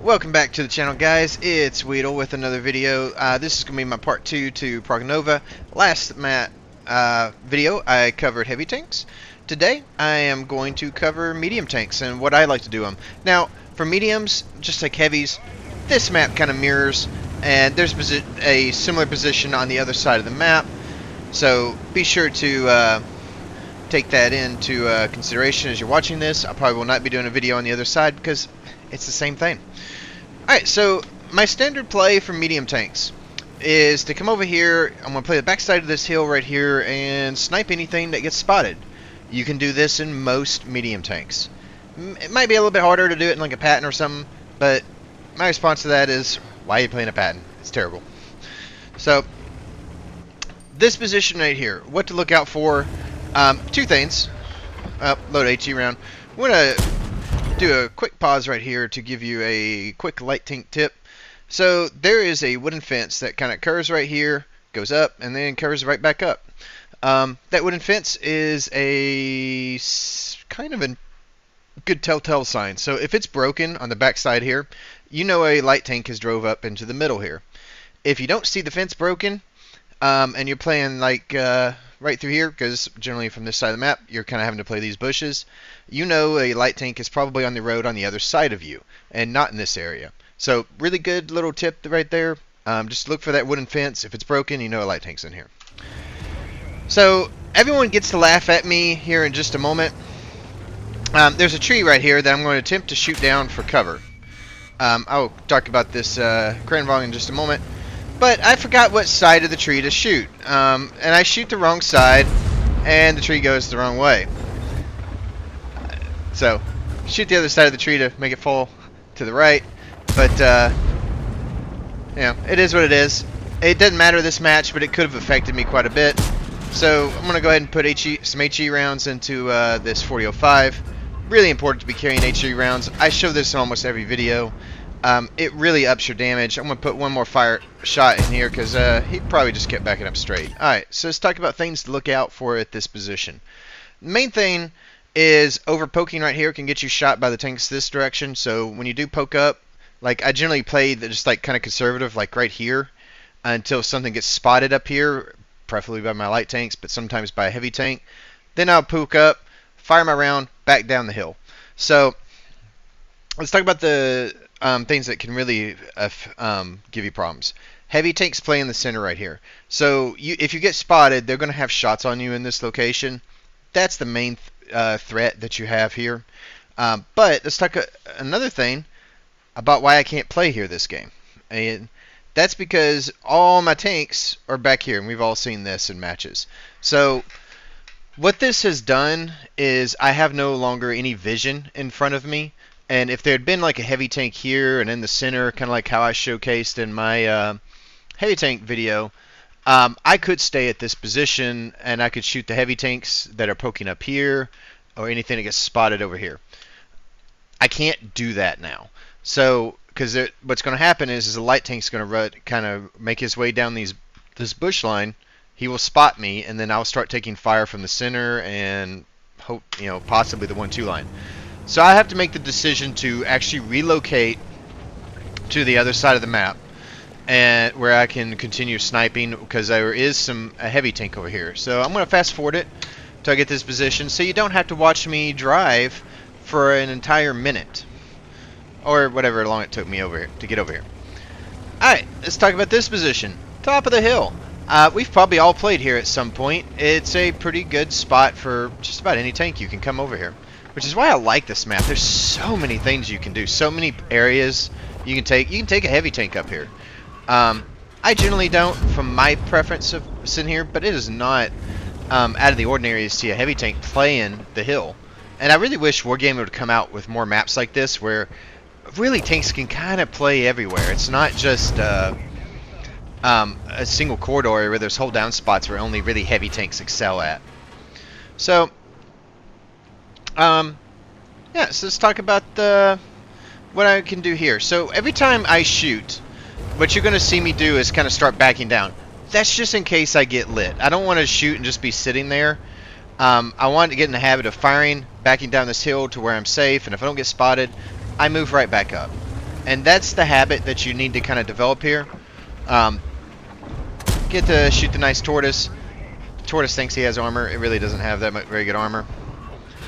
Welcome back to the channel, guys. It's Weedle with another video. This is going to be my part 2 to Prokhorovka. Last video I covered heavy tanks. Today I am going to cover medium tanks and what I like to do them. Now, for mediums, just like heavies, this map kind of mirrors, and there's a similar position on the other side of the map. So be sure to take that into consideration as you're watching this. I probably will not be doing a video on the other side because it's the same thing. Alright, so my standard play for medium tanks is to come over here. I'm going to play the backside of this hill right here and snipe anything that gets spotted. You can do this in most medium tanks. It might be a little bit harder to do it in like a Patton or something, but my response to that is, why are you playing a Patton? It's terrible. So, this position right here, what to look out for, two things. Load HE round. I'm going to do a quick pause right here to give you a quick light tank tip. So there is a wooden fence that kind of curves right here, goes up, and then curves right back up. That wooden fence is a kind of a good telltale sign. So if it's broken on the back side here, you know a light tank has drove up into the middle here. If you don't see the fence broken, and you're playing like right through here, because generally from this side of the map you're kind of having to play these bushes, you know a light tank is probably on the road on the other side of you and not in this area. So really good little tip right there. Just look for that wooden fence. If it's broken, you know a light tank's in here. So everyone gets to laugh at me here in just a moment. There's a tree right here that I'm going to attempt to shoot down for cover. I'll talk about this Cranvong in just a moment. But I forgot what side of the tree to shoot. And I shoot the wrong side, and the tree goes the wrong way. So, shoot the other side of the tree to make it fall to the right. But, you know, it is what it is. It doesn't matter this match, but it could have affected me quite a bit. So, I'm going to go ahead and put some HE rounds into this 4005. Really important to be carrying HE rounds. I show this in almost every video. It really ups your damage. I'm going to put one more fire shot in here because he probably just kept backing up straight. Alright, so let's talk about things to look out for at this position. The main thing is over poking right here can get you shot by the tanks this direction. So when you do poke up, like I generally play just like kind of conservative, like right here, until something gets spotted up here, preferably by my light tanks, but sometimes by a heavy tank. Then I'll poke up, fire my round, back down the hill. So let's talk about the things that can really give you problems. Heavy tanks play in the center right here. So if you get spotted, they're going to have shots on you in this location. That's the main threat that you have here. But let's talk another thing about why I can't play here this game. And that's because all my tanks are back here, and we've all seen this in matches. So what this has done is I have no longer any vision in front of me. And if there had been like a heavy tank here and in the center, kind of like how I showcased in my heavy tank video, I could stay at this position and I could shoot the heavy tanks that are poking up here or anything that gets spotted over here. I can't do that now. So, because what's going to happen is the light tank's going to kind of make his way down this bush line. He will spot me, and then I'll start taking fire from the center and hope, possibly the 1-2 line. So I have to make the decision to actually relocate to the other side of the map, and where I can continue sniping because there is a heavy tank over here. So I'm going to fast forward it till I get this position, so you don't have to watch me drive for an entire minute or whatever long it took me over here to get over here. All right, let's talk about this position, top of the hill. We've probably all played here at some point. It's a pretty good spot for just about any tank. You can come over here. Which is why I like this map. There's so many things you can do, so many areas you can take. You can take a heavy tank up here. I generally don't, from my preference of sitting here, but it is not out of the ordinary to see a heavy tank playing the hill. And I really wish Wargaming would come out with more maps like this, where really tanks can kind of play everywhere. It's not just a single corridor where there's hold down spots where only really heavy tanks excel at. So yeah, so let's talk about what I can do here. So every time I shoot, what you're going to see me do is kind of start backing down. That's just in case I get lit. I don't want to shoot and just be sitting there. I want to get in the habit of firing, backing down this hill to where I'm safe, and if I don't get spotted, I move right back up. And that's the habit that you need to kind of develop here. Um, get to shoot the nice tortoise. The tortoise thinks he has armor. It really doesn't have that very good armor.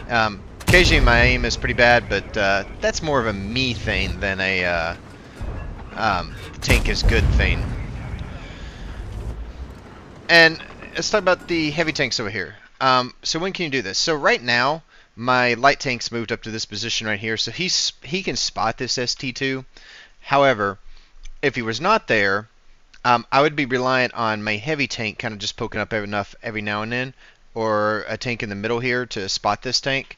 Occasionally my aim is pretty bad, but that's more of a me thing than a tank is good thing. And let's talk about the heavy tanks over here. So when can you do this? So right now, my light tank's moved up to this position right here, so he can spot this ST2. However, if he was not there, I would be reliant on my heavy tank kind of just poking up enough every now and then, or a tank in the middle here to spot this tank.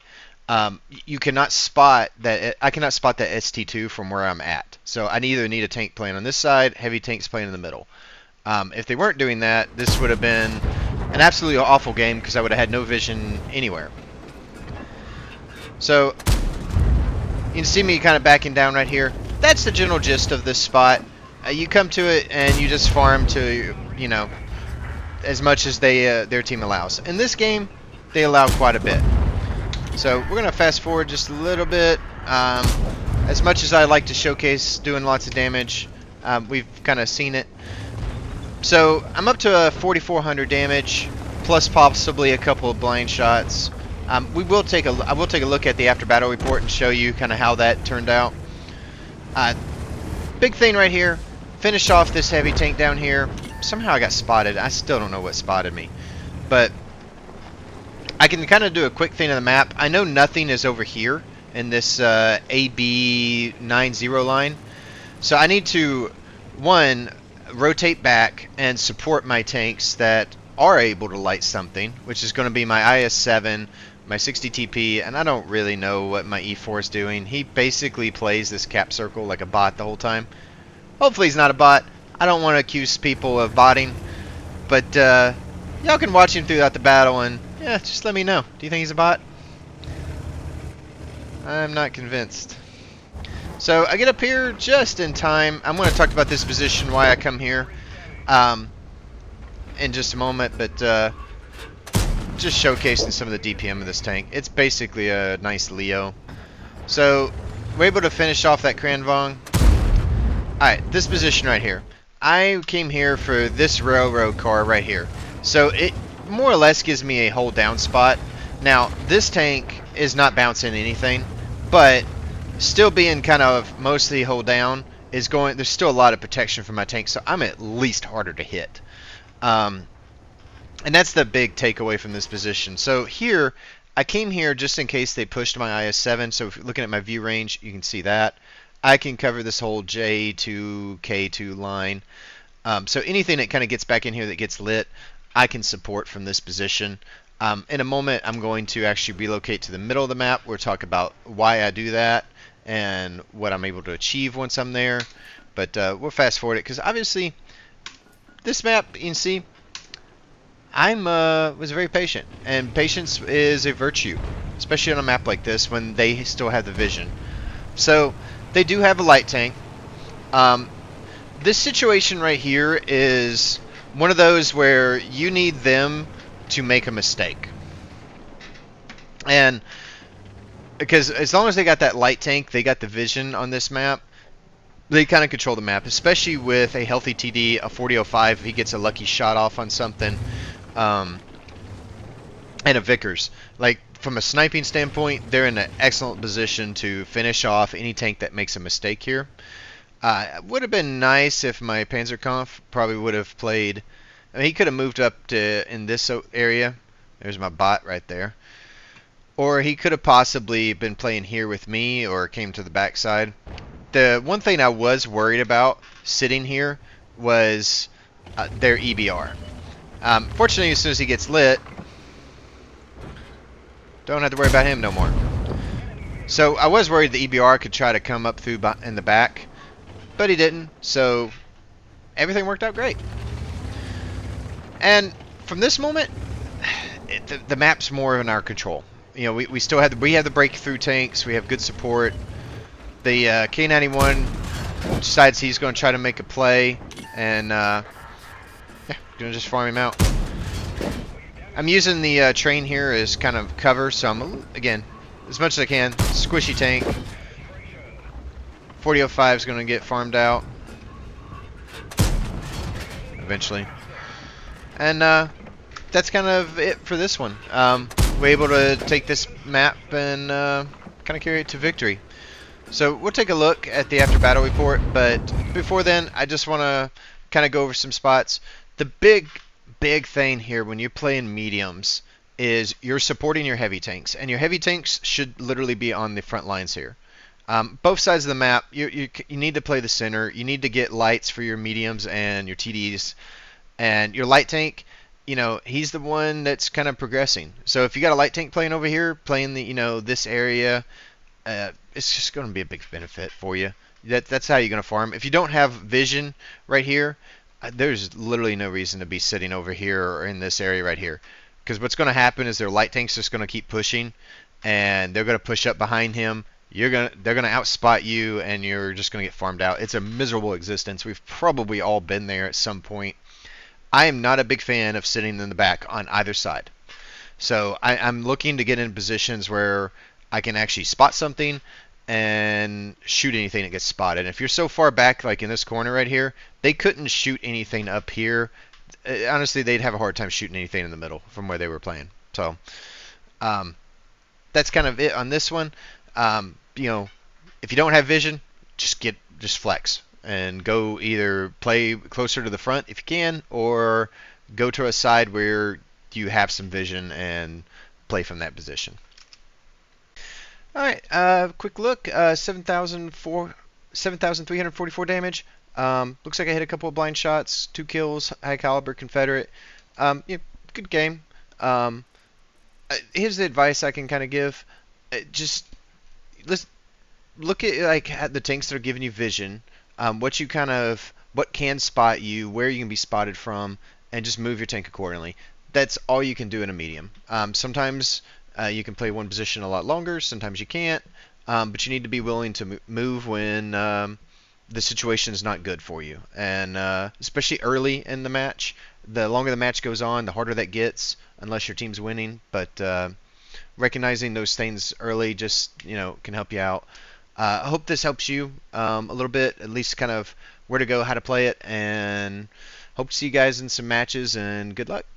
You cannot spot that. I cannot spot that ST2 from where I'm at. So I either need a tank playing on this side, heavy tanks playing in the middle. If they weren't doing that, this would have been an absolutely awful game because I would have had no vision anywhere. So you can see me kind of backing down right here. That's the general gist of this spot. You come to it and you just farm to, you know, as much as their team allows. In this game, they allow quite a bit. So we're going to fast forward just a little bit. As much as I like to showcase doing lots of damage, we've kind of seen it. So I'm up to a 4,400 damage, plus possibly a couple of blind shots. I will take a look at the after battle report and show you kind of how that turned out. Big thing right here. Finish off this heavy tank down here. Somehow I got spotted. I still don't know what spotted me, but I can kind of do a quick thing on the map. I know nothing is over here in this AB90 line, so I need to, one, rotate back and support my tanks that are able to light something, which is going to be my IS-7, my 60 TP, and I don't really know what my E4 is doing. He basically plays this cap circle like a bot the whole time. Hopefully he's not a bot. I don't want to accuse people of botting, but y'all can watch him throughout the battle and yeah, just let me know. Do you think he's a bot? I'm not convinced. So I get up here just in time. I'm going to talk about this position, why I come here, in just a moment, but just showcasing some of the DPM of this tank. It's basically a nice Leo. So we're able to finish off that Kranvong. Alright, this position right here. I came here for this railroad car right here. So it more or less gives me a hold down spot. Now, this tank is not bouncing anything, but still being kind of mostly hold down is going, there's still a lot of protection for my tank, so I'm at least harder to hit. And that's the big takeaway from this position. So here, I came here just in case they pushed my IS-7, so if you're looking at my view range, you can see that. I can cover this whole J2, K2 line. So anything that kind of gets back in here that gets lit, I can support from this position. In a moment, I'm going to actually relocate to the middle of the map. We'll talk about why I do that and what I'm able to achieve once I'm there. But we'll fast forward it because obviously this map, you can see, was very patient, and patience is a virtue, especially on a map like this when they still have the vision. So they do have a light tank. This situation right here is one of those where you need them to make a mistake. And because as long as they got that light tank, they got the vision on this map, they kind of control the map, especially with a healthy TD, a 4005, if he gets a lucky shot off on something, and a Vickers. Like, from a sniping standpoint, they're in an excellent position to finish off any tank that makes a mistake here. It would have been nice if my Panzerkampf probably would have played. I mean, he could have moved up to in this area. There's my bot right there. Or he could have possibly been playing here with me or came to the backside. The one thing I was worried about sitting here was their EBR. Fortunately, as soon as he gets lit, don't have to worry about him no more. So I was worried the EBR could try to come up through in the back, but he didn't. So everything worked out great. And from this moment, the map's more in our control. You know, we still have the breakthrough tanks. We have good support. The K91 decides he's going to try to make a play, and yeah, going to just farm him out. I'm using the train here as kind of cover, so I'm, again, as much as I can, squishy tank. 4005 is going to get farmed out eventually. And that's kind of it for this one. We're able to take this map and kind of carry it to victory. So we'll take a look at the after battle report, but before then, I just want to kind of go over some spots. The big thing here when you're playing mediums is you're supporting your heavy tanks, and your heavy tanks should literally be on the front lines here. Both sides of the map, you need to play the center. You need to get lights for your mediums and your TDs, and your light tank. He's the one that's kind of progressing. So if you got a light tank playing over here, playing the this area, it's just going to be a big benefit for you. That's how you're going to farm. If you don't have vision right here, there's literally no reason to be sitting over here or in this area right here. Because what's going to happen is their light tank's just going to keep pushing, and they're going to push up behind him. They're going to outspot you, and you're just going to get farmed out. It's a miserable existence. We've probably all been there at some point. I am not a big fan of sitting in the back on either side. So I'm looking to get in positions where I can actually spot something and shoot anything that gets spotted. If you're so far back, like in this corner right here, they couldn't shoot anything up here. Honestly, they'd have a hard time shooting anything in the middle from where they were playing. So um, that's kind of it on this one. If you don't have vision, just flex and go either play closer to the front if you can, or go to a side where you have some vision and play from that position. All right, quick look. 7,344 damage. Looks like I hit a couple of blind shots, 2 kills, high caliber Confederate. Good game. Here's the advice I can kind of give. Just let's look at the tanks that are giving you vision. What can spot you, where you can be spotted from, and just move your tank accordingly. That's all you can do in a medium. Sometimes you can play one position a lot longer, sometimes you can't, but you need to be willing to move when the situation is not good for you. And especially early in the match, the longer the match goes on, the harder that gets, unless your team's winning. But recognizing those things early just can help you out. I hope this helps you a little bit, at least kind of where to go, how to play it, and hope to see you guys in some matches, and good luck.